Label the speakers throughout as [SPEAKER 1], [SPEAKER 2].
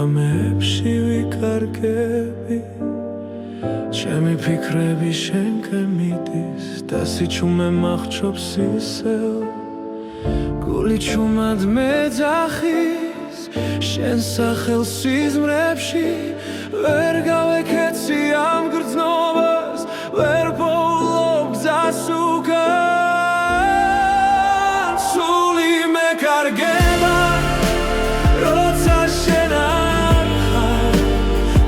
[SPEAKER 1] ღამეებში ვიკარგები ჩემი ფიქრები შენკენ მიდის და სიჩუმე მახრობს ისევ გული ჩუმად მეძახის შენ სახელს სიზმრებში ვერ გავეკეცი ამ გრძნობას ვერ პოულობ გზას უკან სული მეკარგება როცა შენ არ ხარ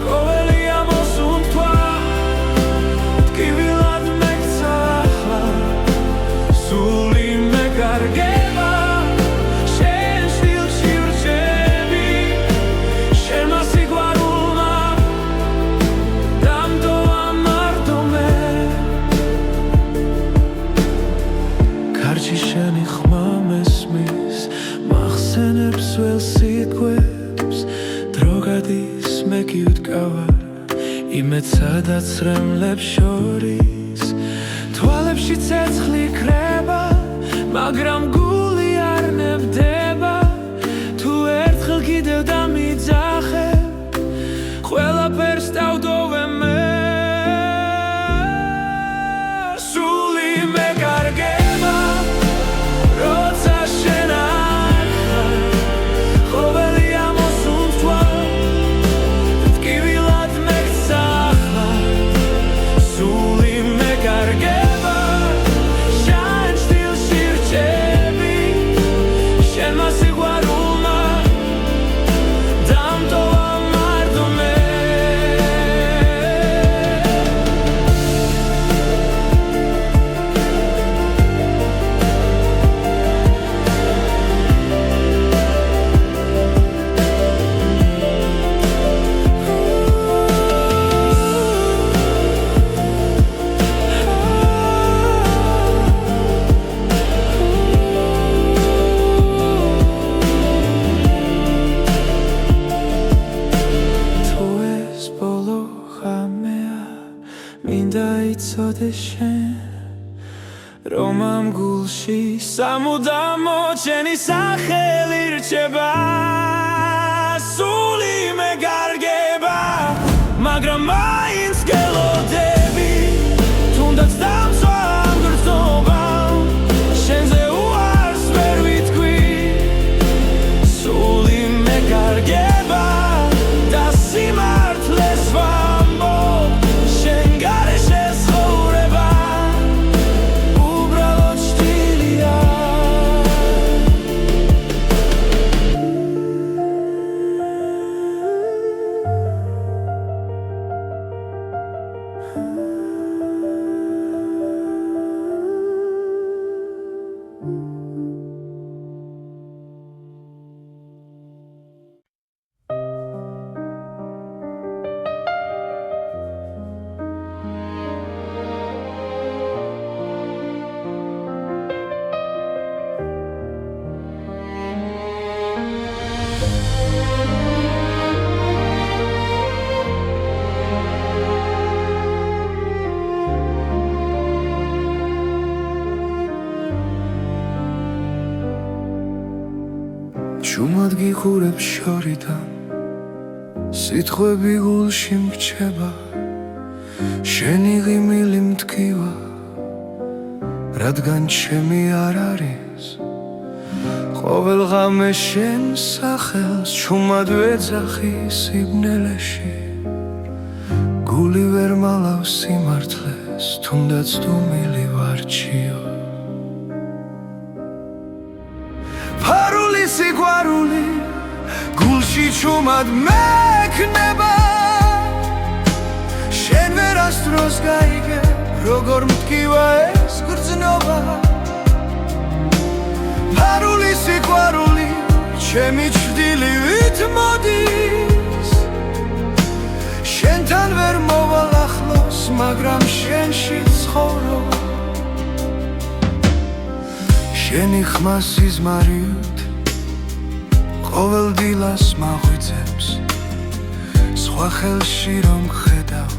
[SPEAKER 1] ყოველი ამოსუნთქვა ტკივილად მეკცა ახლა სული მეკარგება შენ სტილში ვრჩები შენმა სიყვარულმა დამტოვა მარტომე კარჩი შენი ხმა მესმის მახსენებს ველს სიტყვებს დრო გადის მე კი ვდგავარ იმედ სადაც რემლებს შორის თვალებში ცეცხლი ქრება მაგრამ გული არ ნებდება თუ ერთხელ კიდევ დამიძახებ ყველაფერს დავტოვე მე სული მეკარგება როცა შენ არ ხარ ყოველი ამოსუნთქვა ტკივილად მეკცა ახლა სული მეკარგება შენ სტილში ვრჩები შენმა სიყვარულმა დამტოვა მარტომე თუ ეს ბოლო ღამეა მინდა იცოდე შენ რომ ამ გულში სამუდამო ჩემი სახელი რჩება სული მეკარგება მაგრამ მაინც გელოდები თუნდაც დამცვა ამ გრძნობამ შენზე უარს ვერ ვიტყვი სული მეკარგება და სიმართლეს ვამბობ შენ გარეშე ცხოვრება უბრალოდ შტილია ჩუმად გიხურებ შორიდან სიტყვები გულში მრჩება შენი ღიმილი მტკივა რადგან ჩემი არ არის ყოველ ღამე შენ სახელს ჩუმად ვეძახი სიბნელეში გული ვერ მალავს სიმართლეს თუნდაც დუმილი ვარჩიო ფარული სიყვარული გულში ჩუმად მექნება შენ ვერასდროს გაიგე როგორ მტკივა ეს გრძნობა ფარული სიყვარული ჩემი ჩრდილივით მოდის შენთან ვერ მოვალ ახლოს მაგრამ შენში ცხოვრობ შენი ხმა სიზმარიოდ ყოველ დილას მაღვიძებს სხვა ხელში რომ ხედავ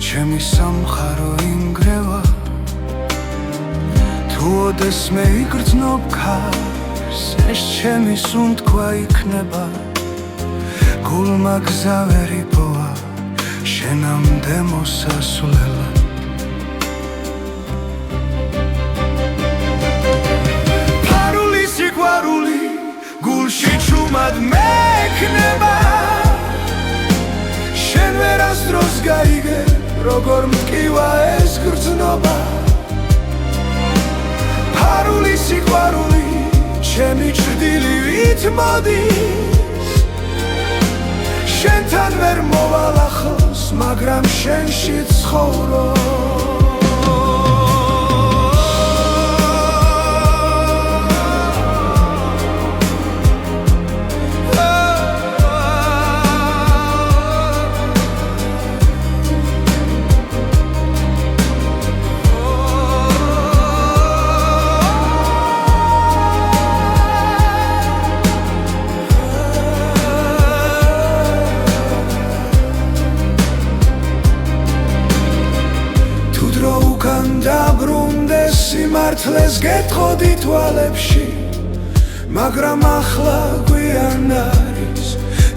[SPEAKER 1] ჩემი სამხარო ინგრევა თუ ოდეს მე იგრძნობ ქარს ეს ჩემი სუნთქვა იქნება გულმა გზა ვერ იპოვა შენამდე მოსასვლელად ფარული სიყვარული გულში ჩუმად მექნება შენ ვერასდროს გაიგე როგორ მტკივა ეს გრძნობა ფარული სიყვარული ჩემი ჭრდილივით მოდის შენთან ვერ მოვალ ახლოს მაგრამ შენში ცხოვრობ დაბრუნდეს სიმართლეს გეტყოდი თვალებში მაგრამ ახლა გვიან არის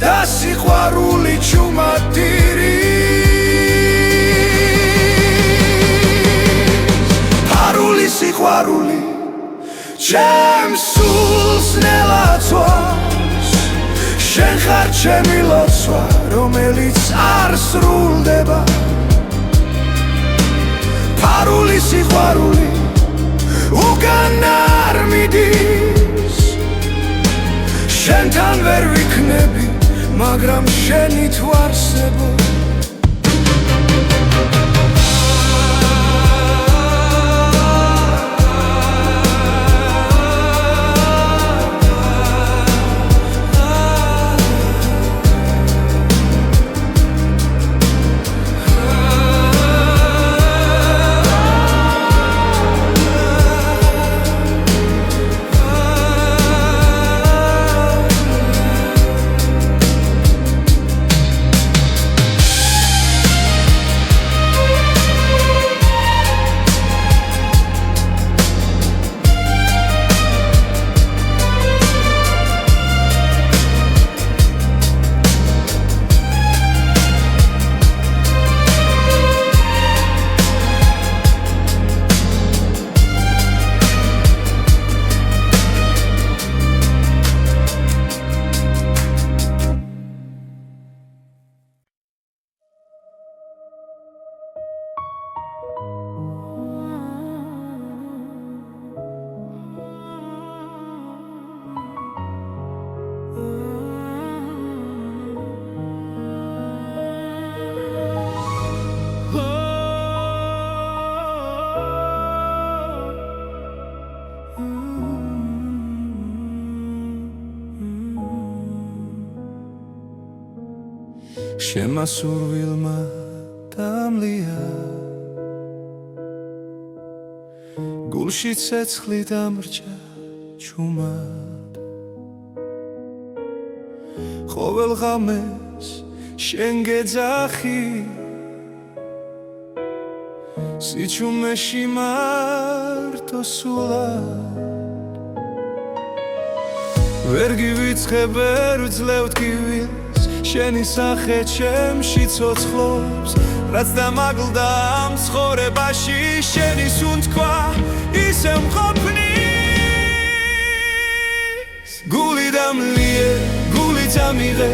[SPEAKER 1] და სიყვარული ჩუმად ფარული სიყვარული ჩემს სულს ნელაცვავს შენ ხარ ჩემი ლოცვა რომელიც არ სრულდება ფარული სიყვარული უკან არ მიდის შენთან ვერ ვიქნები მაგრამ შენით ვარსებობ შემასურვილმა დამლია გულში ცეცხლი დამრჩა ჩუმად ყოველ ღამეს შენ გეძახი სიჩუმეში მარტო სულად ვერ გივიწყებ ვერ ვძლევთ კივილს შენი სახე ჩემში ცოცხლობს რაც დამაგლდა ამ ცხოვრებაში შენი სუნთქვა ისე მყოფნის გული დამლიე გული დამიღე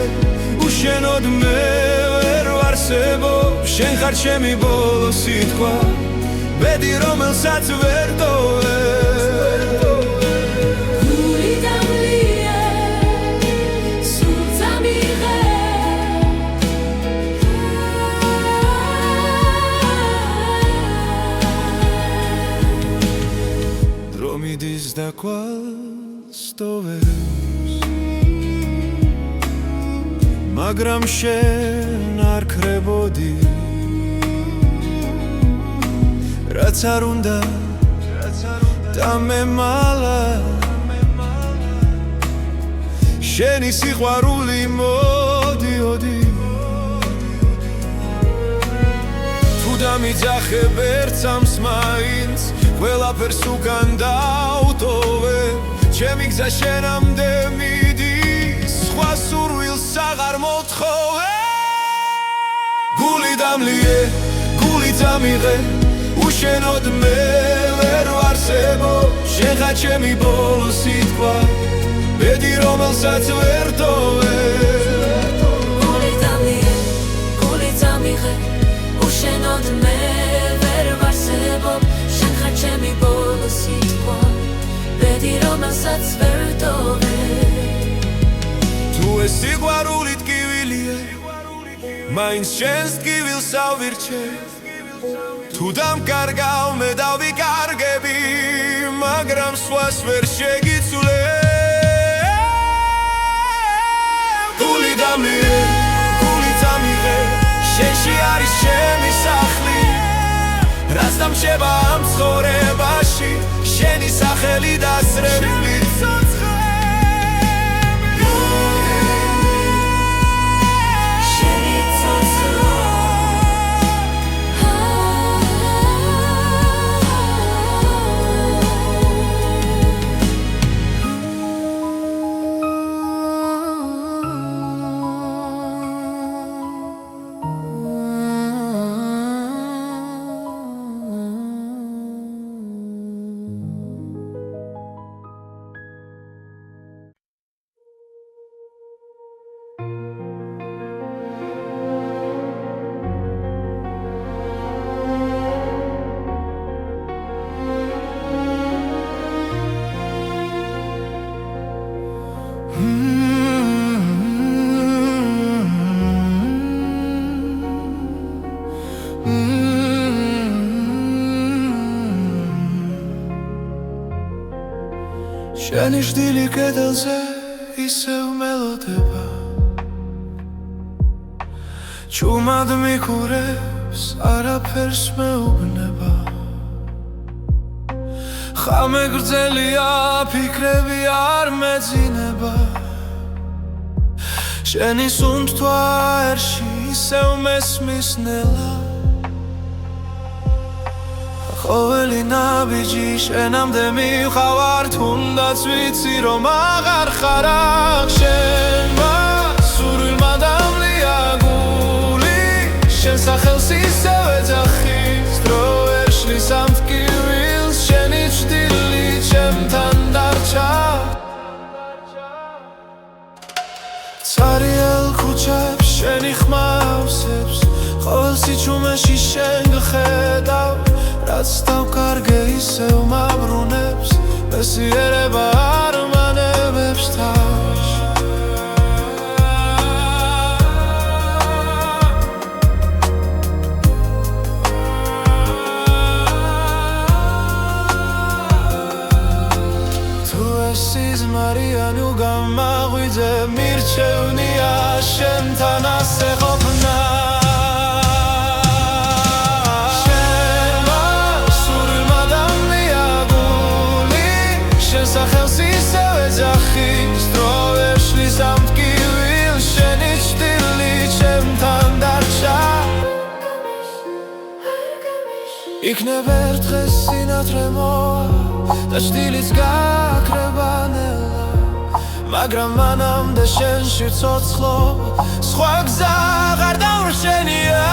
[SPEAKER 1] უშენოდ მე ვერ ვარსებობ შენ ხარ ჩემი ბოლო სიტყვა ბედი რომელსაც ვერ ტოვებ და კვალს ტოვებს მაგრამ შენ არ ქრებოდი რაც არ უნდა დამემალა შენი სიყვარული მოდიოდი თუ დამიძახებ ერთ სამს მაინც ყველაფერს უკან დავტოვე ჩემი გზა შენამდე მიდის სხვა სურვილს ვეღარ მოთხოვე გული დამლიე გული დამიღე უშენოდ მე ვერ ვარსებო შეხა ჩემი ბოლო სიტყვა ბედი რომელსაც ვერ ტოვე
[SPEAKER 2] გული დამლიე გული დამიღე უშენოდ მე ვერ ვარსებო შეხა ჩემი ბოლო სიტყვა ბედი რომელსაც ვერ ტოვე
[SPEAKER 1] თუ ეს სიყვარული ტკივილია მაინც შენს ტკივილს ავირჩე თუ დამკარგავ მე დავიკარგები მაგრამ სხვას ვერ შეგიცვლე გული დამლიე გული დამიღე შენში არის ჩემი სახლი რაც დამრჩება ამ ცხოვრებაში შენი სახელი დასრები შენი შდილი კედელზე ისევ მელოდება ჩუმად მიყურებს არაფერს მეუბნება ხამე გრძელია ფიქრები არ მეძინება შენი სუნთქვა ერში ისევ მესმის ნელა ყოველი ნაბიჯი შენამდე მივხავარ თუნდაც ვიცი რომ აღარ ხარ აქ შენმა სურვილმა დამლია გული შენ სახელს ისევ ეძახის დრო ვერ შლის ამ ტკივილს შენი ჩრდილი ჩემთან დარჩა წარიელ ქუჩებს შენი ხმა ავსებს ყოველ სიჩუმეში შენ გხედავ რაც დავკარგე ისევ მაბრუნებს მესიერება არ მანებებს თავს თუ ეს სიზმარია ნუ გამაღვიძე მირჩევნია შენთან ასე ყოფნა სახელს ისევ ეძახის დრო ვერ შლის ამ ტკივილს შენი ჩრდილი ჩემთან დარჩა იქნებ ერთ დღეს სინათლე მოვა და ჩრდილიც გაქრება ნელა მაგრამ მანამდე შენში ცოცხლობა სხვა გზა აღარ დავრჩენია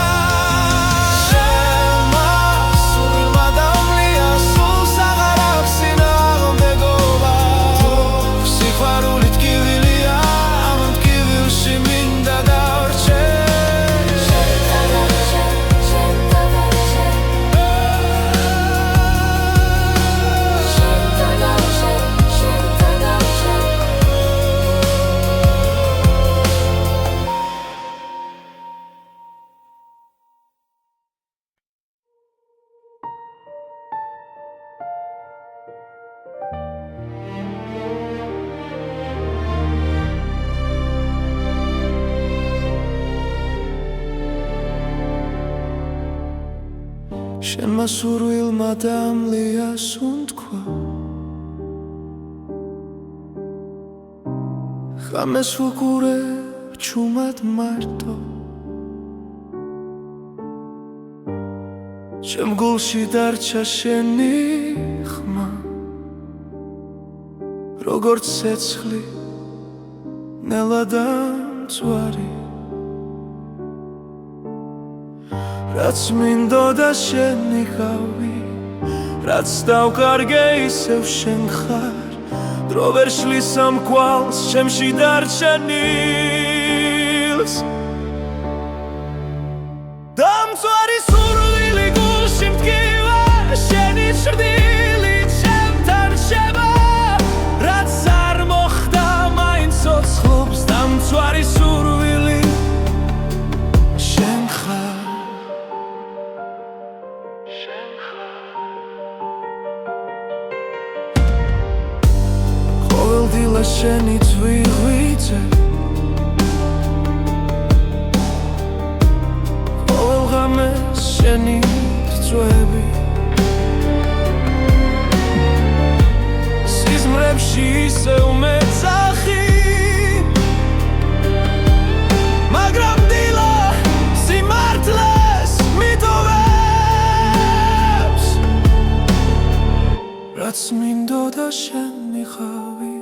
[SPEAKER 1] შენმა სურვილმა დამლია სუნთქვა ხამეს ვუყურებ ჩუმად მარტო ჩემ გულში დარჩა შენი ხმა როგორც ცეცხლი ნელა და დამწვარი რაც მინდოდა შენიღავი რაც დავკარგე ისევ შენ ხარ დრო ვერ შლის ამ კვალს ჩემში დარჩენილს დამწვარი სურვილი გულში მტკივა შენი ჭრდილი ჩემთან რჩება რაც არ მოხდა მაინც ცოცხლობს დამწვარი სურვილი შენ ხარ ყოველ დილას შენი წვიღვიძე ყოველ ღამეს შენი წვევი სიზმრებში ისევ მეძახი მაგრამ დილა სიმართლეს მიტოვებს რაც მინდოდა შენიღავი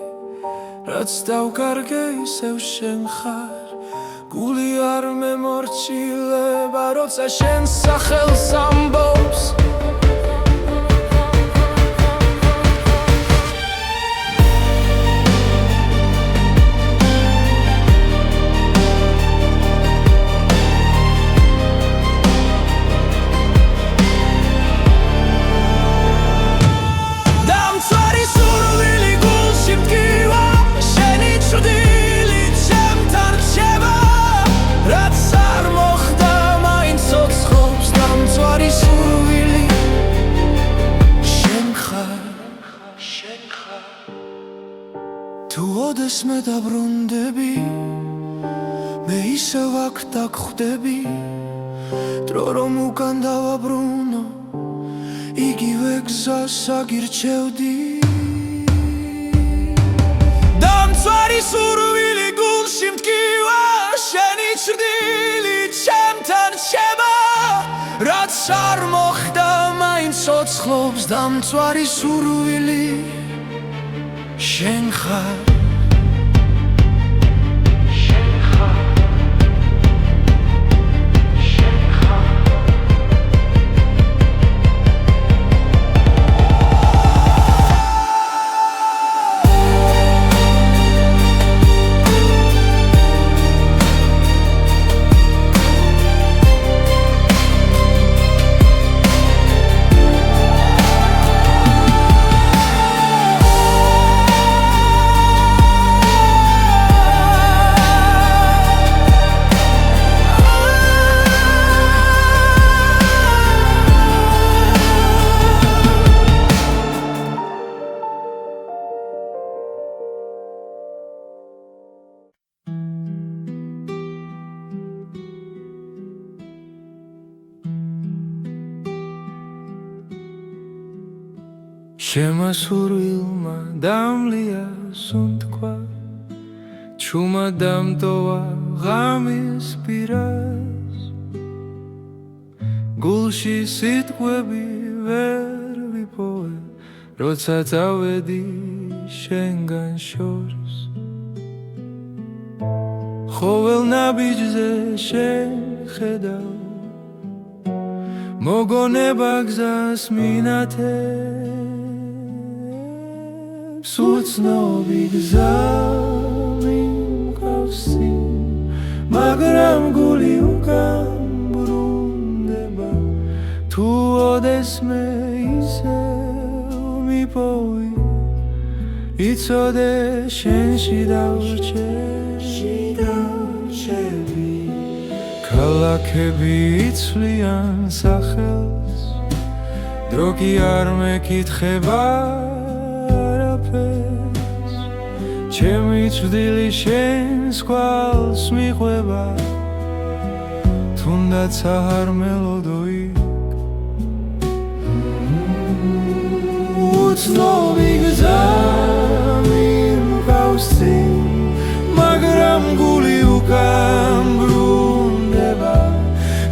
[SPEAKER 1] რაც დავკარგე ისევ შენ ხარ გული არ მემორჩილება როცა შენ სახელს ამბობს თუ ოდესმე დაბრუნდები მე ისევ აქ დაგხვდები დრო რომ უკან დავაბრუნო იგივე გზას აგირჩევდი დამწვარი სურვილი გულში მტკივა შენი ჭრდილი ჩემთან რჩება რაც არ მოხდა მაინც ცოცხლობს დამწვარი სურვილი შენ ხარ შემასურვილმა დამლია სუნთქვა ჩუმა დამტოვა ღამის პირას გულში სიტყვები ვერ ვიპოვე როცა წავედი შენგან შორს ყოველ ნაბიჯზე შენ ხედავ მოგონება გზას მინათებს უცნობი გზა მიმყავსი მაგრამ გული უკან ბრუნდება თუ ოდესმე ისევ მიპოვი იცოდე შენში დავრჩები ქალაქები იცვლიან სახელს დრო კი არ მეკითხება არაფერს ჩემი ჭრდილი შენს კვალს მიყვება თუნდაც არ მელოდო იქ უცნობი გზა მიმყავსი მაგრამ გული უკან ბრუნდება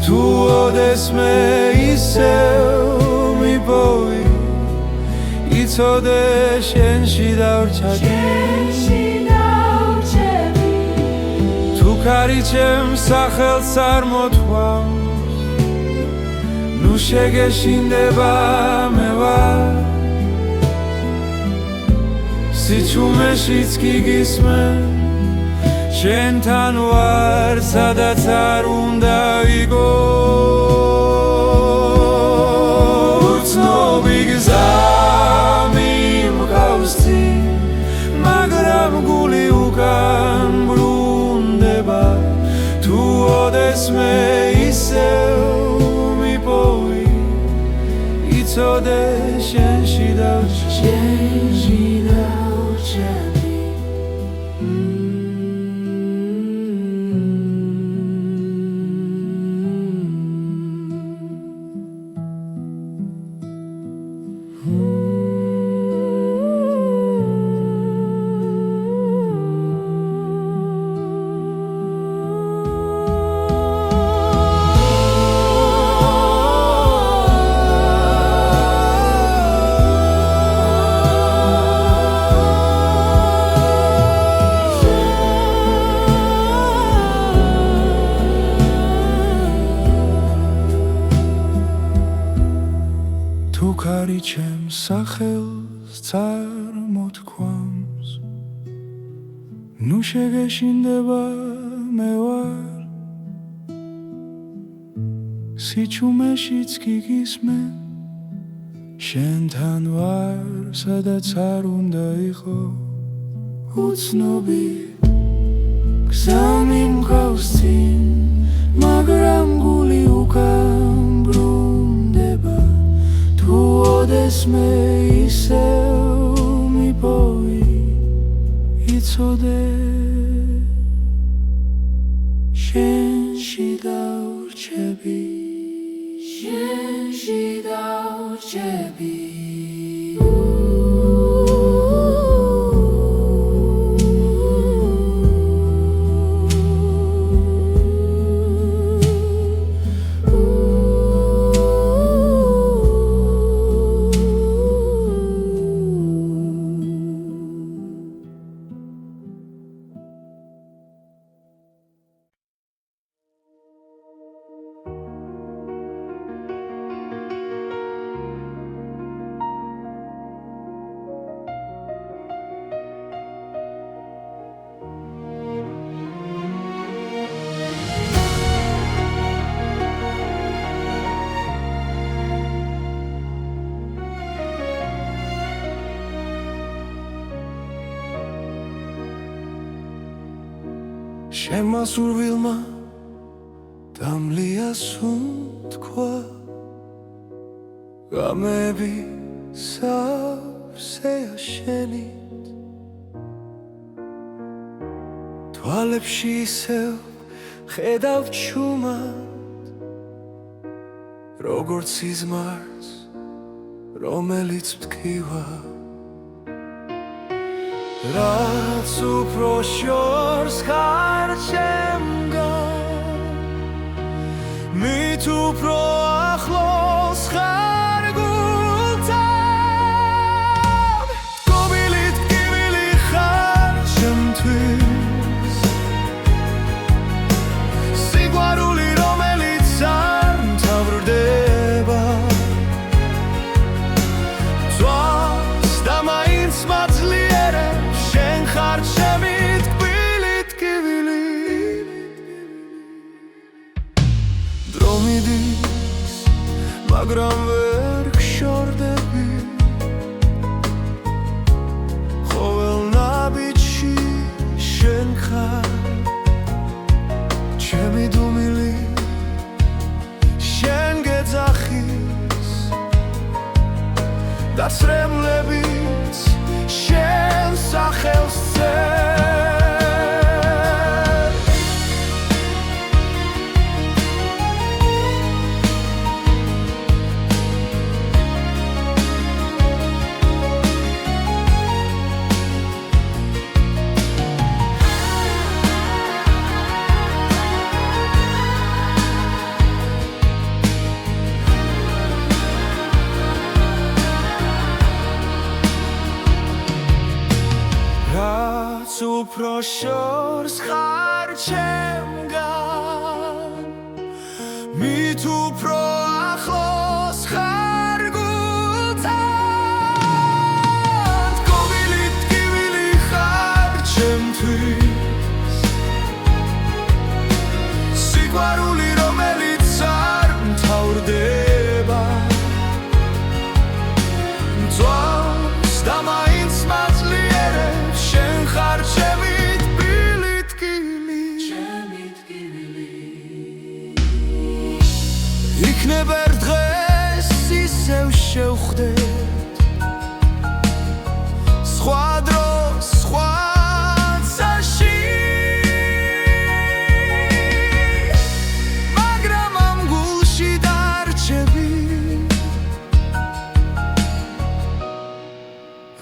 [SPEAKER 1] თუ ოდესმე ისევ მიპოვი იცოდე შენში დავრჩები თუ ქარი ჩემს სახელს არ მოთქვამს ნუ შეგეშინდება მე ვარ სიჩუმეშიც კი გისმენ შენთან ვარ სადაც არ უნდა ვიგო უცნობი გზა მიმყავს წინ მაგრამ გული უკან ბრუნდება თუ ოდესმე ისევ მიპოვი იცოდე შენში დავჭები თუ ქარი ჩემს სახელს წარმოთქვამს ნუ შეგეშინდება მე ვარ სიჩუმეშიც კი გისმენ შენთან ვარ სადაც არ უნდა იყო უცნობი გზა მიმყავს წინ მაგრამ გული უკან ბრუნდება თუ ოდესმე ისევ მიპოვი იცოდე შენში დავრჩები შენში დავრჩები შემა სურვილმა დამლია სუნთქვა გამები სავსეა შენით თვალებში ისევ ხედავ ჩუმად როგორც სიზმარს რომელიც მტკივა რაც უფრო შორს ხარ ჩემგან მით უფრო ახლოს ხარ გულთან გობილით ტკივილი ხარ ჩემთვის სიყვარული რომელიც არ მთავრდება თვალს და მაინც მაძლიერებს შენ ხარ ჩემი ტკბილი ტკივილი დრო მიდის მაგრამ ვერ გშორდები ყოველ ნაბიჯში შენ ხარ ჩემი დუმილი შენ გეძახის და ცრემლებიც შენ სახელს უფრო შორს ხარ ჩემგან მით უფრო ახლოს ხარ გულთან კვირით ტკივილი ხარ ჩემთვის სიყვარული რომელიც არ მთავრდება მწვავს და მაინც მაძლიერებს შენ ხარ ჩემი თბილი ტკივილი იქნება ერთ დღეს ისევ შევხვდეთ სხვა დროს სხვა წაში მაგრამ ამ გულში დარჩები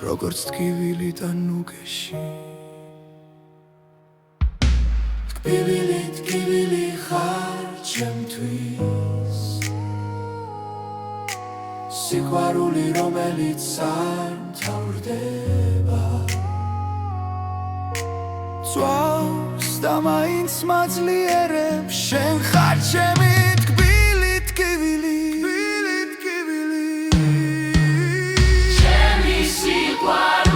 [SPEAKER 1] როგორც ტკივილი და ნუგეში ტკივილი ხარ ჩემთვის სიყვარული რომელიც არ მთავრდება წვავს და მაინც მაძლიერებს შენ ხარ ჩემი ტკივილი
[SPEAKER 2] ჩემი სიყვარული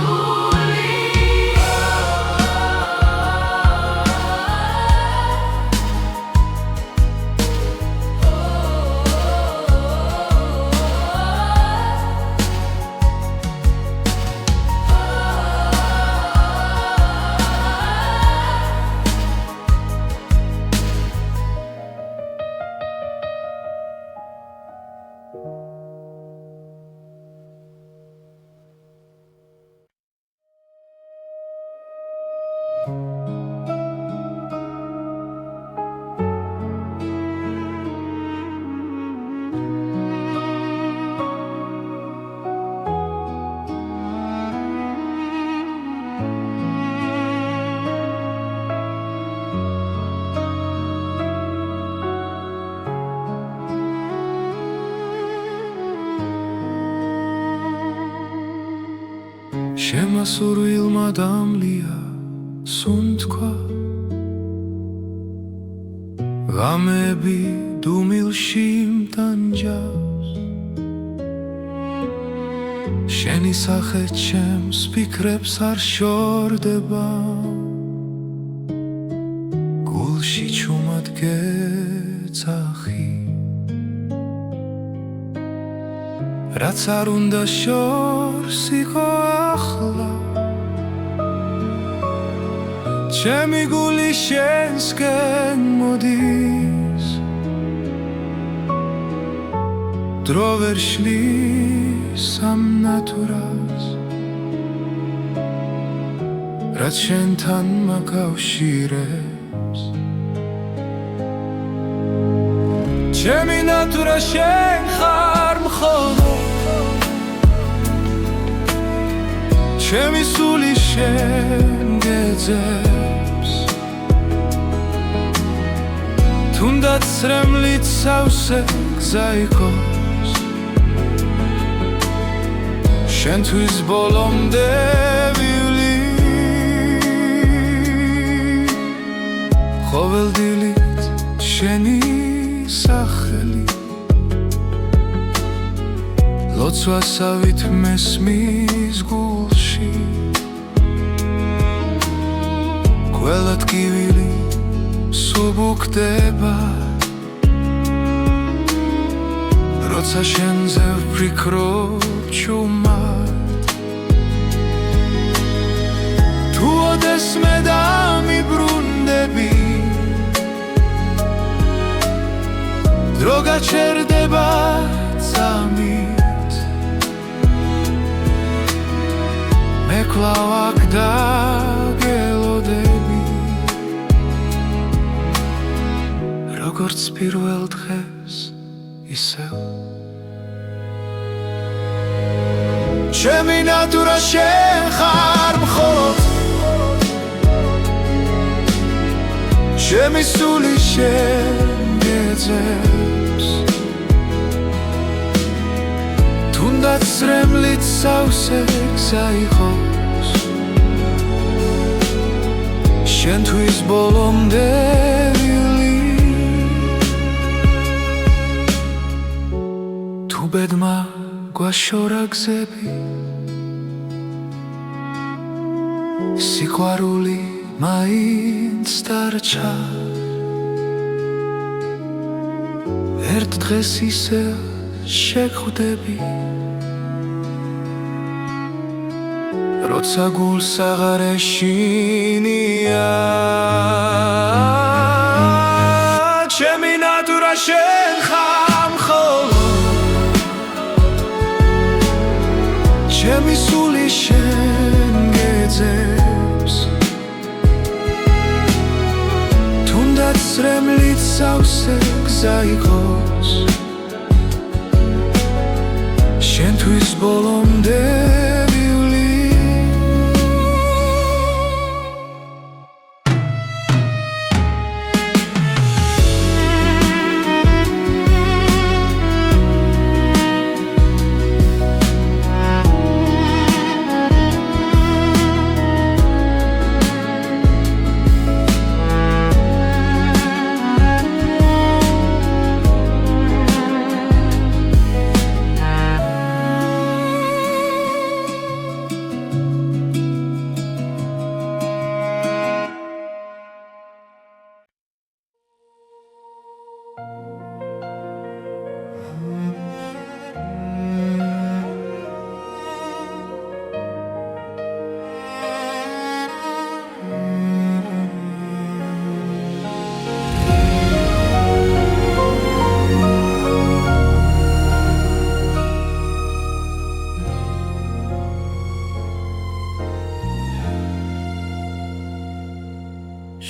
[SPEAKER 1] შემასურვილმა დამლია სუნთქვა ღამეები დუმილში მტანჯავს შენი სახე ჩემს ფიქრებს არ შორდება გულში ჩუმად გეძახი რაც არ უნდა შორს იყო ახლა ჩემი გული შენსკენ მოდის დრო ვერ შლის ამ ნატურას რაც შენთან მაკავშირებს ჩემი ნატურა შენ ხარ მხოლოდ ჩემი სული შენ გეძებს თუნდაც რემლით სავსე გზა იყოს შენთვის ბოლომდე ვივლი ყოველდილით შენი სახელი ლოცვასავით მესმის გულში ყველა ტკივილი სუბუქდება როცა შენზე ვფიქრობ ჩუმად თუ ოდესმე დამიბრუნდები დრო გაჩერდება წამით მე კვლავ აქ დაგელოდები როგორც პირველ დღეს ისევ ჩემი ნატურა შენ ხარ მხოლოდ ჩემი სული შენ გეძებს თუნდაც რემლით სავსე გზა იყოს შენთვის ბოლომდე ვილი თუ ბედმა გვაშორა გზები სიყვარული მაინც დარჩა ერთ დღეს ისევ შეგხვდები როცა გულს აღარ ეშინია ჩემი ნატურა შენ ხარ ხოლო ჩემი სული შენ გეძებს თუნდაც რემლით სავსე გზა იყოს შენთვის ბოლომდე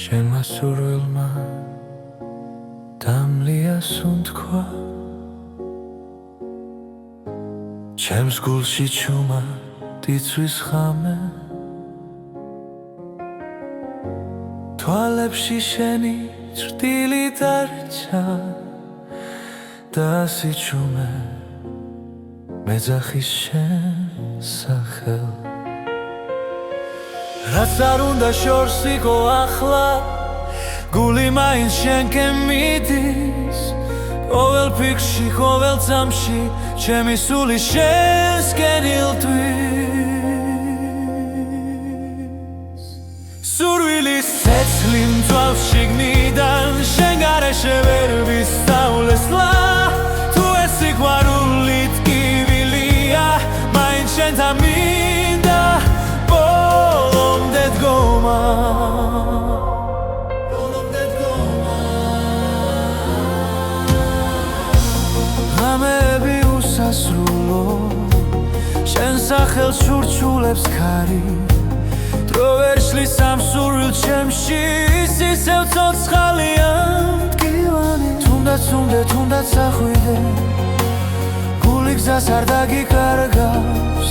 [SPEAKER 1] შენმა სურვილმა დამლია სუნთქვა ჩემს გულში ჩუმა დიცვის ხამე თვალებში შენი ჭრტილი დარჩა და სიჩუმე მეძახის შენ სახელ რაც არ უნდა შორს იყო ახლა გული მაინც შენკენ მიდის ყოველ ფიქრში, ყოველ წამში ჩემი სული შენსკენ ილტვის სურვილის ცეცხლი მძვალ შიგნიდან შენ გარეშე ვერ ვისწავლესლა თუ ეს სიყვარული ტკივილია მაინც შენთან მინდა ბოლომდე დგომა ღამეები უსასრულო შენ სახელს შურჩულებს ქარი დრო ვერ შლის ამ სურვილ ჩემში ის ისევ ცოცხალია მტკივანი თუნდაც ახვიდე გული გზას არ დაგიკარგავს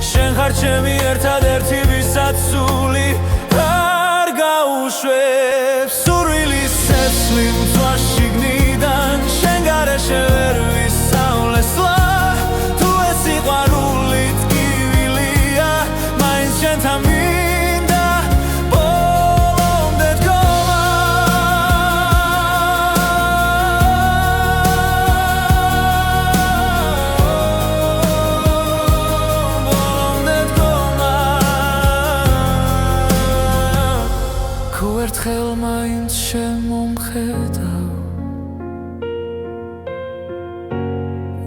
[SPEAKER 1] შენ ხარ ჩემი ერთადერთი ვისაც სული არ გაუშვებს სურვილის ცეცხლი მძვალ შიგნიდან შენ გარეშე ვერ ვისწავლესლა თუ ეს სიყვარული ტკივილია მაინც შენთან მინდა ბოლომდე დგომა ბოლომდე დგომა თუ ერთხელ მაინც შენ მომხედავ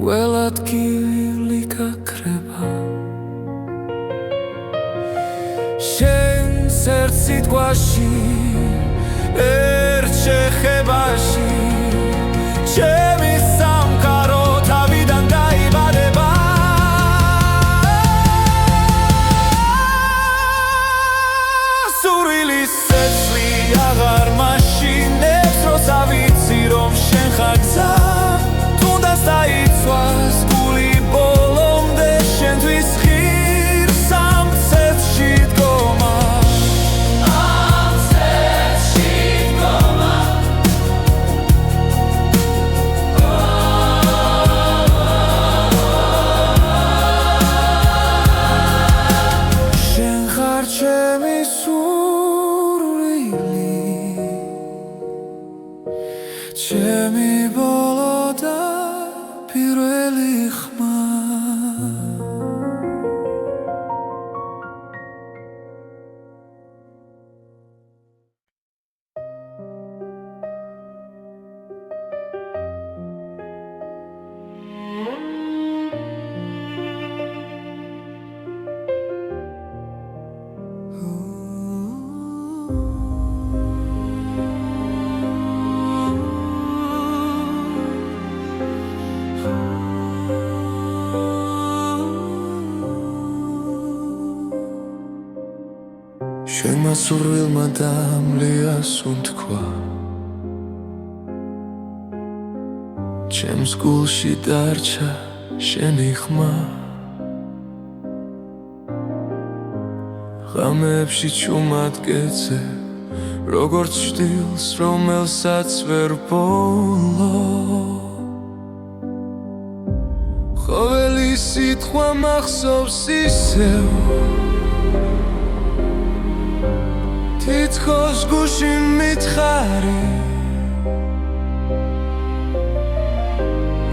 [SPEAKER 1] ველად გივილი გაქრება შენს ერთ სიტყვაში ერთ შეხებაში ჩემი სამყარო თავიდან დაიბადება სურვილის ცეცხლი აღარ მაშინებს როცა ვიცი რომ შენ ხარ გზა თუნდაც დაიცვას გული ბოლომდე შენთვის ღირს ამ ცეცხლში დგომა ამ ცეცხლში დგომა ჩემი ბოლო და პირველი ხმა შენმა სურვილმა დამლიას უთქვა ჩემს გულში დარჩა შენი ხმა ღამეებში ჩუმადგეცე როგორც ჭდილს რომელსაც ვერ ბოლო ყოველი სიტყვა მახსოვს ისევ თითქოს გულში მითხარი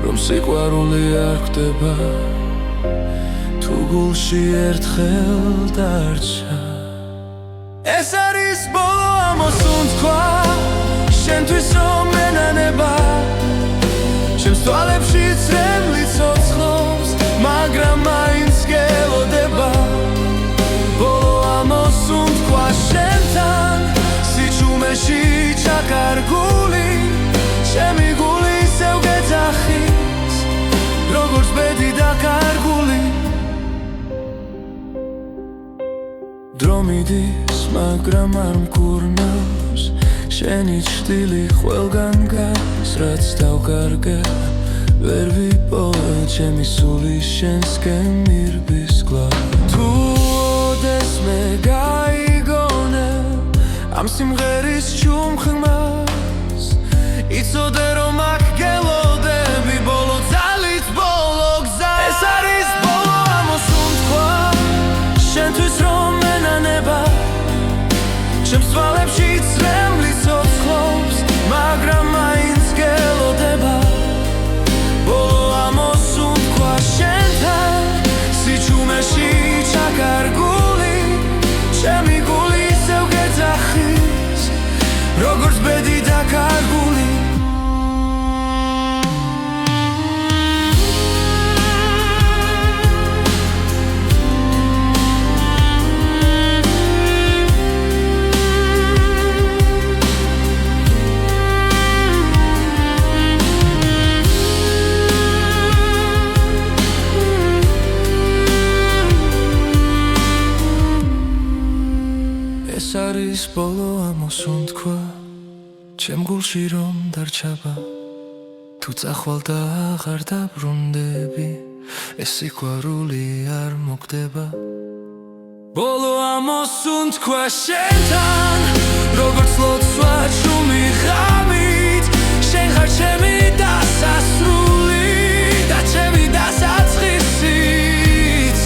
[SPEAKER 1] რომ სიყვარული არ ხდება თუ გულში ერთხელ დარჩა ეს არის ბოლო ამოსუნთქვა შენთვის რომ ენანება ჩემს თვალებში წრემლი ცოცხლობს მაგრამ მაინც გელოდება ბოლო ამოსუნთქვა შენთან სიჩუმეში ჩაკარგული ჩემი გული ისევ გეძახის როგორც ბედი დაკარგული დრო მიდის მაგრამ არ მკურნავს შენი ჭრილი ყველგან გადის რაც დავკარგე ვერ ვიპოვე ჩემი სული შენსკენ მირბის გლავ თუ ოდეს მე გაიგონე ამ სიმღერის ჩუმხმას იცოდე რომ აქ გელოდები ბოლო ძალით ბოლო გზა ეს არის ბოლო ამოსუნთქვა შენთვის რომ ენანება ჩემს თვალებში წრემლი ცოცხლობს მაგრამ მაინც გელოდება ბოლო ამოსუნთქვა შენთან სიჩუმეში ჩაკარგული ჩემი გული ისევ გეძახის როგორც ბედი დაკარგული ეს არის ბოლო ამოსუნთქვა ჩემ გულში რომ დარჩება თუ წახვალ და აღარ დაბრუნდები ეს სიყვარული არ მოგდება ბოლო ამოსუნთქვა შენთან როგორც ლოცვა ჩუმი ღამით შენ ხარ ჩემი დასასრული და ჩემი დასაწყისიც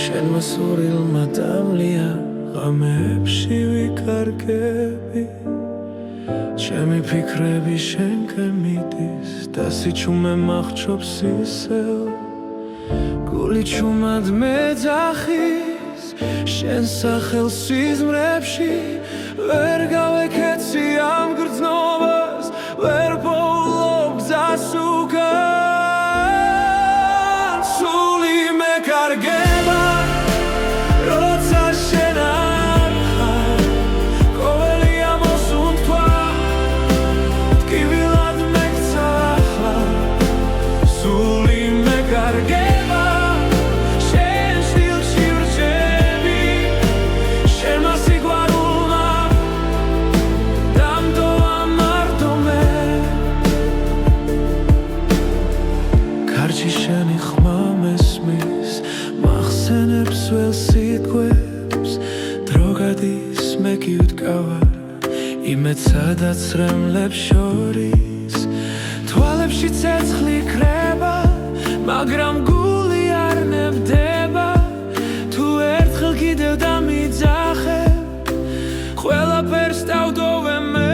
[SPEAKER 1] შენმა სურვილმა დამლია ღამეებში ვიკარგები ჩემი ფიქრები შენკენ მიდის და სიჩუმე მახჩობს ისევ გული ჩუმად მეძახის შენ სახელს სიზმრებში ვერ გავეკეცი ამ გრძნობას ვერ პოულობ გზას უკან სული მე კარგ მეკარგება როცა შენ არ ხარ ყოველი ამოსუნთქვა ტკივილად მეკცა ახლა სული მეკარგება შენ სტილში ვრჩები შენმა სიყვარულმა დამტოვა მარტომე კარჩი შენი ხმა მესმის მახსენებს ველს სიტყვებს დრო გადის მე კი ვდგავარ იმედ სადაც რემლებს შორის თვალებში ცეცხლი ქრება მაგრამ გული არ ნებდება თუ ერთხელ კიდევ დამიძახებ ყველაფერს დავდოვე მე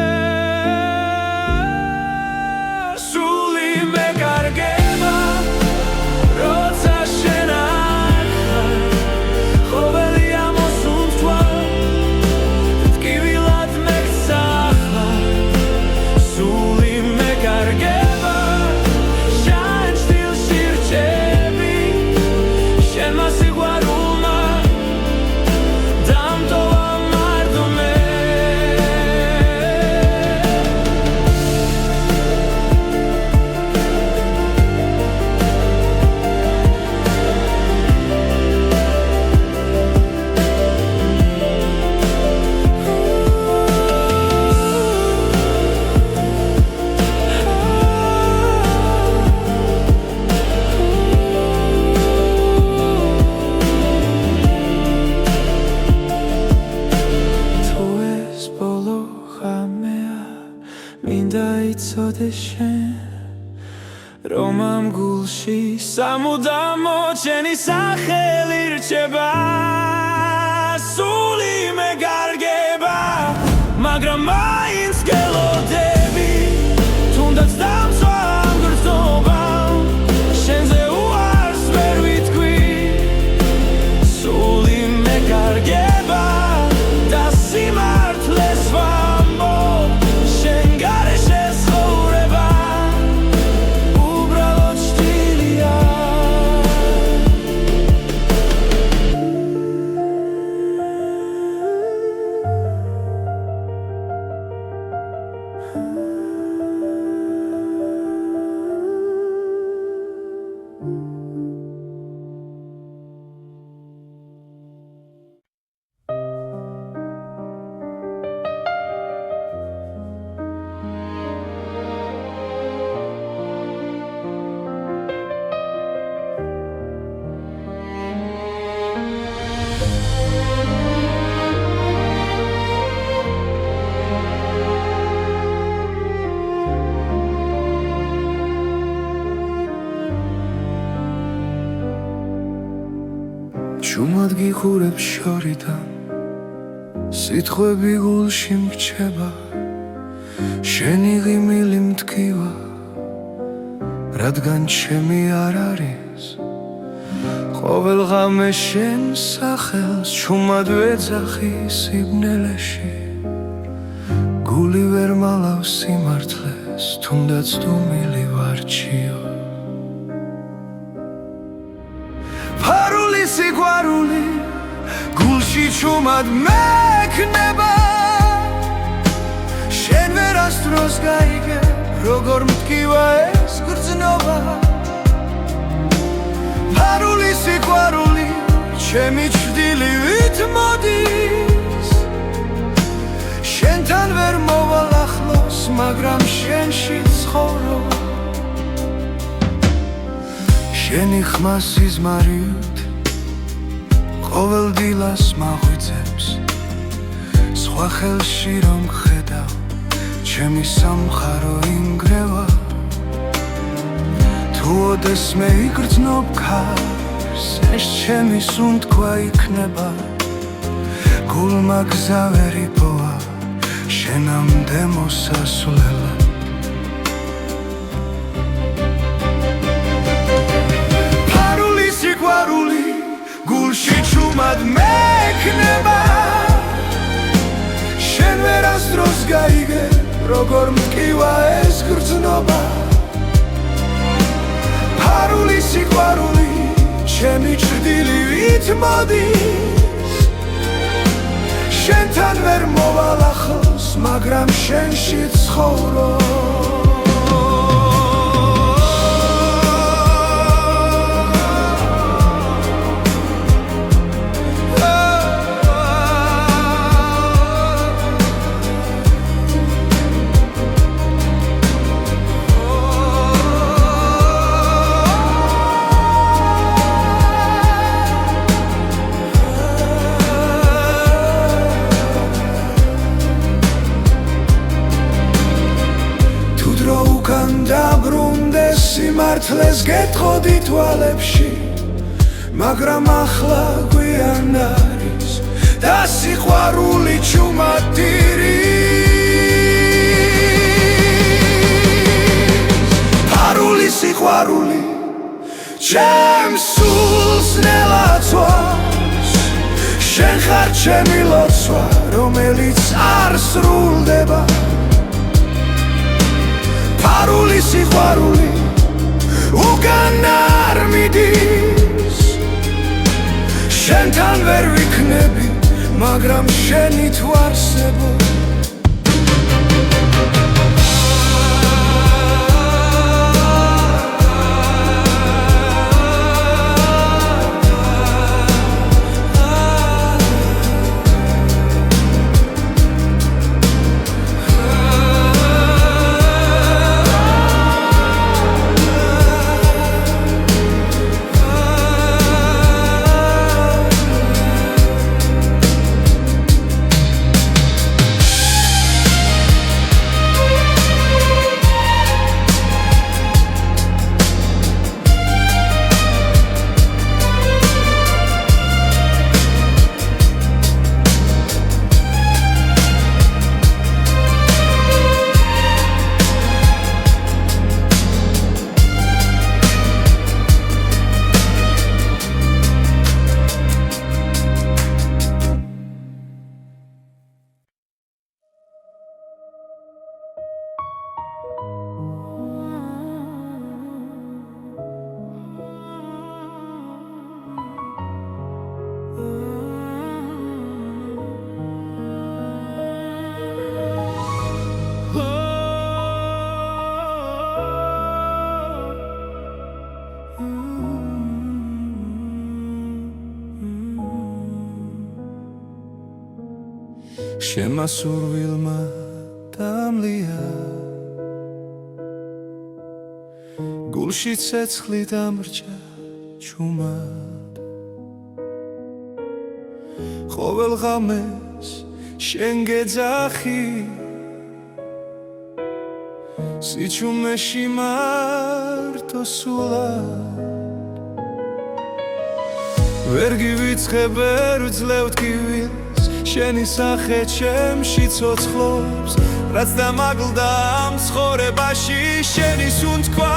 [SPEAKER 1] სული მეკარგება როცა შენ არ ხარ ყოველი ამოსუნთქვა ტკივილად მეკცა ახლა სული მეკარგება შენ სტილში ვრჩები შენმა სიყვარულმა დამტოვა მარტომე თუ ეს ბოლო ხამეა მინდა იცოდე შენ რომ ამ გულში სამუდამო ჩემი სახელი რჩება სული მეკარგება მაგრამ მაინც გელოდები თუნდაც დამცვა ამ გრძნობამ შენზე უარს ვერ ვიტყვი სული მეკარგება და სიმართლეს ვამბობ შენ გარეშე ცხოვრება უბრალოდ შტილია ჩუმად გიხურებ შორიდან სიტყვები გულში მრჩება შენი ღიმილი მტკივა რადგან ჩემი არ არის ყოველ ღამე შენ სახელს ჩუმად ვეძახი სიბნელეში გული ვერ მალავს სიმართლეს თუნდაც დუმილი ვარჩიო ფარული სიყვარული გულში ჩუმად მექნება შენ ვერასდროს გაიგე როგორ მტკივა ეს გრძნობა ფარული სიყვარული ჩემი ჩრდილივით მოდის შენთან ვერ მოვალ ახლოს მაგრამ შენში ცხოვრობ შენი ხმა სიზმარიოთ ყოველ დილას მაღვიძებს სხვა ხელში რომ ხედავ ჩემი სამხარო ინგრევა თუ ოდეს მე იგრძნობ ქარს ეს ჩემი სუნთქვა იქნება გულმა გზა ვერ იპოვა შენამდე მოსასვლელად სიყვარული გულში ჩუმად მექნება შენ ვერასდროს გაიგე როგორ მტკივა ეს გრძნობა ფარული სიყვარული ჩემი ჭრილი ვით მოდის შენთან ვერ მოვალ ახლოს მაგრამ შენში ცხოვრო სიმართლეს გეტყოდი თვალებში მაგრამ ახლა გვიან არის და სიყვარული ჩუმატირის ფარული სიყვარული ჩემს სულს ნელაცვავს შენ ხარ ჩემი ლოცვა რომელიც არ სრულდება ფარული სიყვარული უკან არ მიდის შენთან ვერ ვიქნები მაგრამ შენი თუ არსებო შემასურვილმა დამლია გულში ცეცხლი დამრჩა ჩუმად ყოველ ღამეს შენ გეძახი სიჩუმეში მარტო სულად ვერ გივიწყებ ვერ ვძლევთ კივილს შენი სახე ჩემში ცოცხლობს რაც დამაგლდა ამ ცხოვრებაში შენი სუნთქვა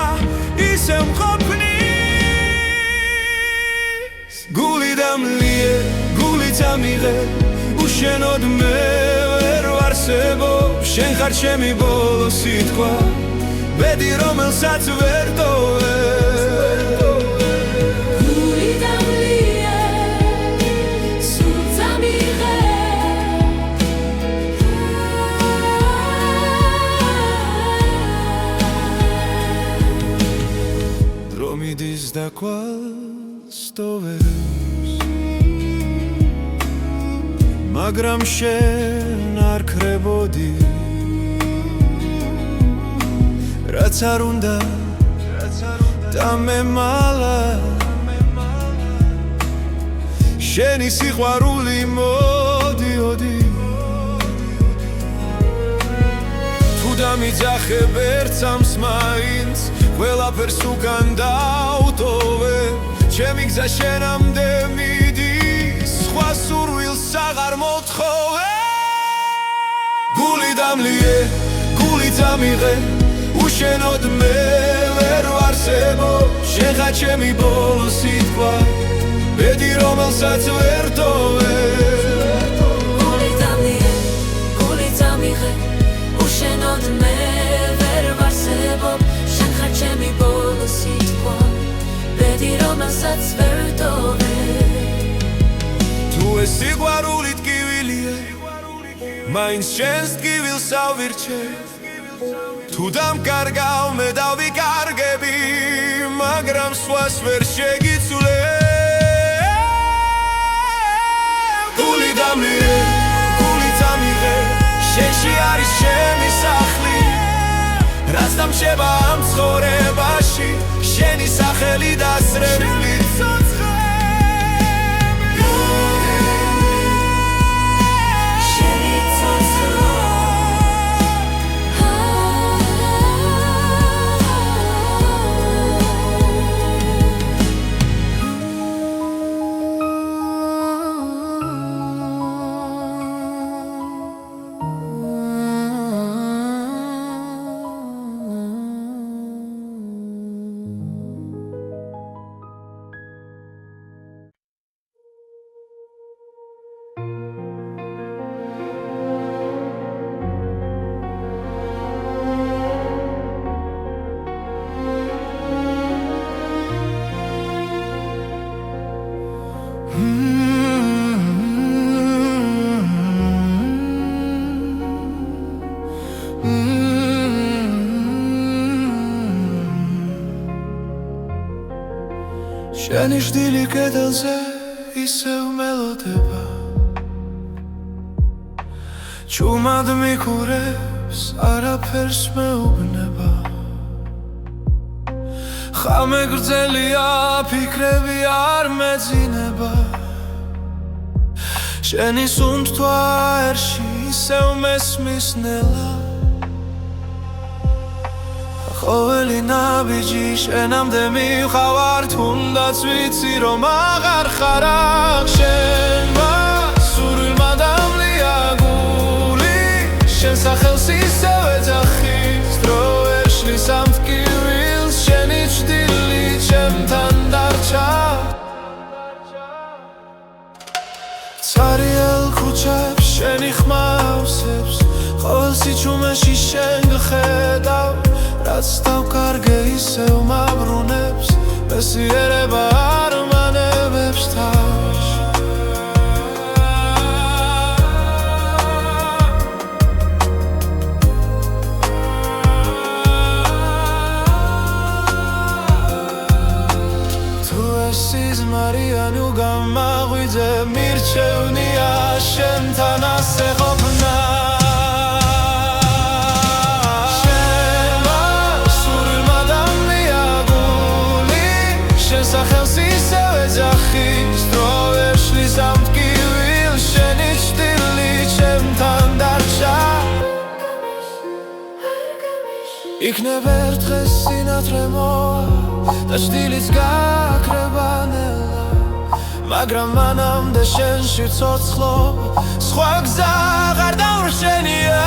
[SPEAKER 1] ისევ მყოფნის გული დამლიე გული წამიღე უშენოდ მე ვერ ვარსებობ შენ ხარ ჩემი ბოლო სიტყვა ბედი რომელსაც ვერ ტოვებ და კვალს ტოვებს მაგრამ შენ არ ქრებოდი რაც არ უნდა დამემალა შენი სიყვარული მოდიოდი თუ დამიძახებ ერთ სამს მაინც ყველაფერს უკან დავტოვე ჩემი გზა შენამდე მიდის სხვა სურვილს აღარ მოთხოვე გული დამლიე გული წამიღე უშენოდ მე ვერ ვარსებობ შენ ხარ ჩემი ბოლო სიტყვა ბედი რომელსაც ვერ ტოვებ გული დამლიე გული წამიღე უშენოდ მე ვერ ვარსებობ ჩემი ბოლო სიტყვა ბედი რომელსაც
[SPEAKER 2] რაც ვერ ვტოვე
[SPEAKER 1] თუ ეს სიყვარული ტკივილია მაინც შენს ტკივილს ავირჩევ თუ დამკარგავ მე დავიკარგები მაგრამ სხვას ვერ შეგიცვლებ გული დამლირე გული დამიღე შენში არის ჩემი სახლი რაც დამშება ამ ცხოვრებაში შენი სახელი დასრებული შენი შდილი კედელზე ისევ მელოდება ჩუმად მიყურებს არაფერს მეუბნება ხამე გრძელია ფიქრები არ მეძინება შენი სუნთქვა ერში ისევ მესმის ნელა ყოველი ნაბიჯი შენამდე მივხავარ თუნდაც ვიცი რომ აღარ ხარ აქ შენმა სურვილმა დამლია გული შენ სახელს ისევ ეძახის დრო ვერ შლის ამ ტკივილს შენი ჩრდილი ჩემთან დარჩა ცარიელ ქუჩებს შენი ხმა ავსებს ყოველ სიჩუმეში შენ გხედავ რაც დავკარგე ისევ მაბრუნებს მესიერება არ მანებებს თავს თუ ეს სიზმარია ნუ გამაღვიძე მირჩევნია შენთან ასე ყოფნა სახელს ისევ ეძახის დრო ვერ შლის ამ ტკივილს შენი ჩრდილი ჩემთან დარჩა იქნებ ერთ დღეს სინათლე მოვა და ჩრდილიც გაქრება ნელა მაგრამ მანამდე შენში ვცოცხლობ სხვა გზა აღარ დავრჩენია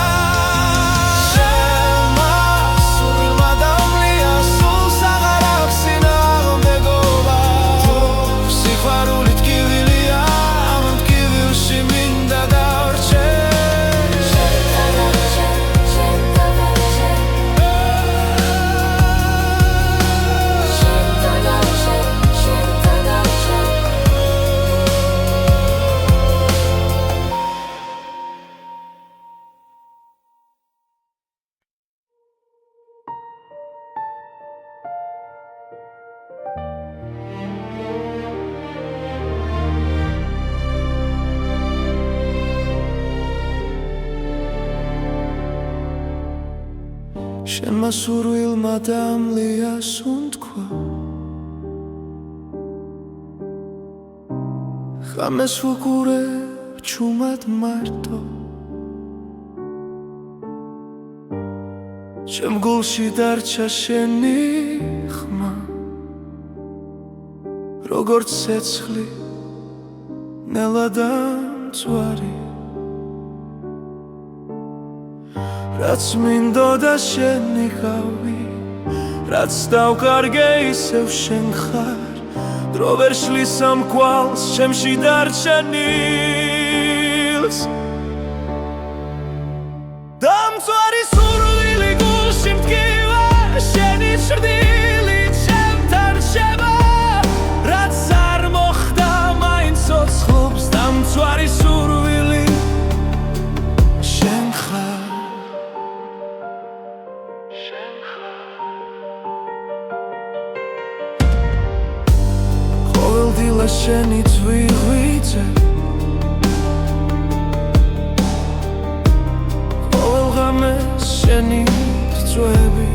[SPEAKER 1] შენმა სურვილმა დამლია სუნთქვა ხამეს ვუყურებ ჩუმად მარტო ჩემ გულში დარჩა შენი ხმა როგორც ცეცხლი ნელა დამწვარი რაც მინდოდა შენი გავი რაც დავკარგე ისევ შენ ხარ დრო ვერ შლის ამ კვალს ჩემში დარჩენილს დამწვარი სურვილი გულში მტკივა შენი ჩრდილი ჩემთან რჩება რაც დამცვარი სურვილი შენ ხარ ყოველ დილას შენი წვიღვიძე ყოველ ღამეს შენი წვევი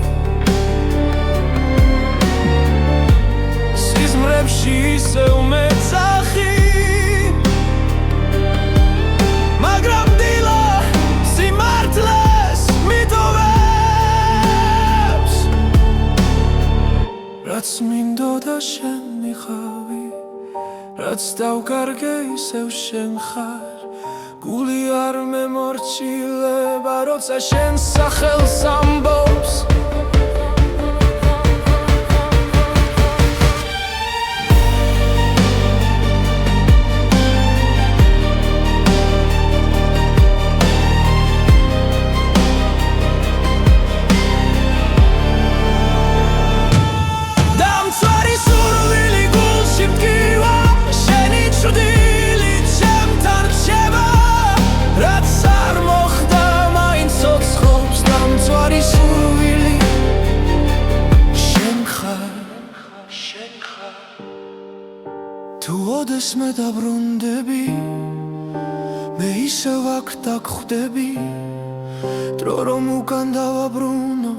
[SPEAKER 1] სიზმრებში ისევ მეძახი მაგრამ დილა სიმართლეს მიტოვებს რაც მინდოდა შენ მიყავი რაც დავკარგე ისევ შენ ხარ გული არ მემორჩილება როცა შენ სახელს ამბობს თუ ოდესმე დაბრუნდები მე ისევ აქ დაგხვდები დრო რომ უკან დავაბრუნო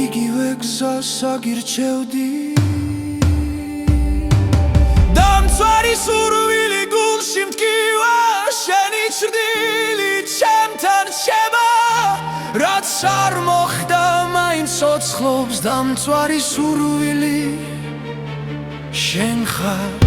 [SPEAKER 1] იგივე გზას აგირჩევდი დამცვარი სურვილი გულში მტკივა შენი ჭრდილი ჩემთან რჩება რაც არ მოხდა მაინც ცოცხლობს დამცვარი სურვილი შენ ხარ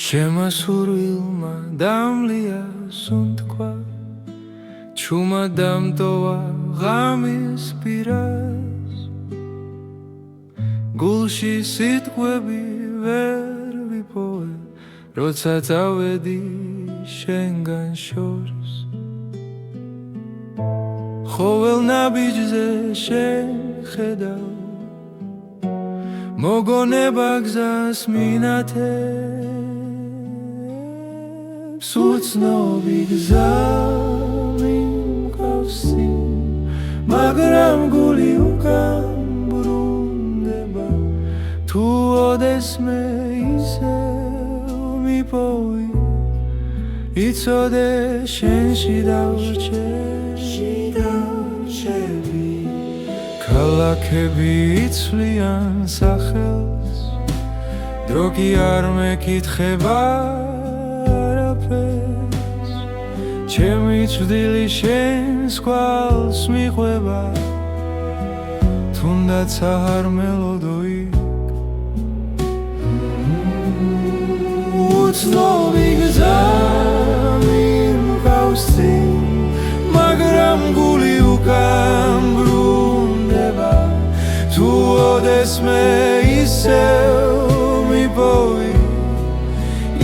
[SPEAKER 1] შემასურვილმა დამლია სუნთქვა ჩუმა დამტოვა ღამის პირას გულში სიტყვები ვერ ვიპოვე როცა წავედი შენგან შორს ყოველ ნაბიჯზე შენ ხედავ მოგონება გზას მინათებს უცნობი გზა მიმყავსი მაგრამ გული უკან ბრუნდება თუ ოდესმე ისევ მიპოვი იცოდე შენში დავრჩები ქალაქები იცვლიან სახელს დრო კი არ მეკითხება არაფერს ჩემი ჭრდილი შენს კვალს მიყვება თუნდაც არ მელოდო იქ უცნობი გზა მიმყავსი მაგრამ გული უკან ბრუნდება თუ ოდესმე ისევ მიპოვი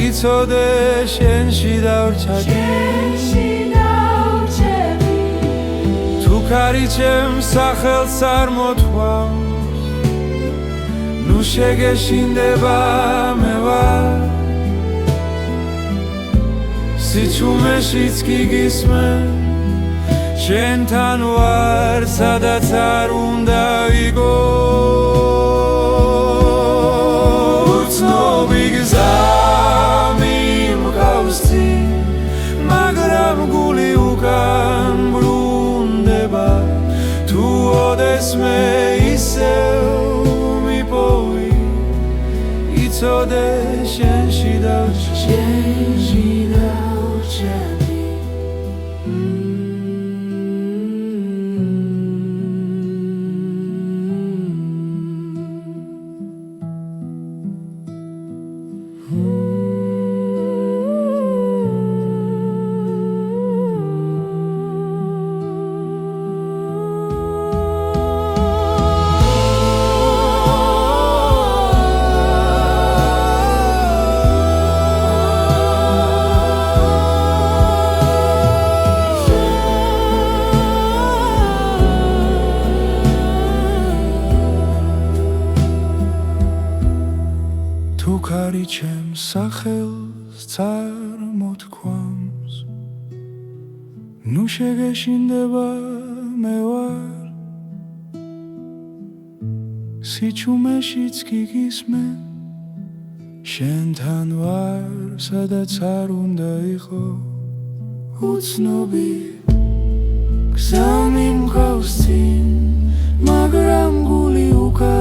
[SPEAKER 1] იცოდე შენში დავრჩები თუ ქარი ჩემს სახელს არ მოთქვამს ნუ შეგეშინდება მე ვარ სიჩუმეშიც კი გისმენ შენთან ვარ სადაც არ უნდა ვიგო უცნობი გზა მიმყავსი მაგრამ გული უკან ბრუნდება სახელს წარმოთქვამს ნუ შეგეშინდება მე ვარ სიჩუმეშიც გიგისმენ შენთან ვარ სადაც არ უნდა იყო უცნობი გზა მიმყავს წინ მაგრამ გული უკან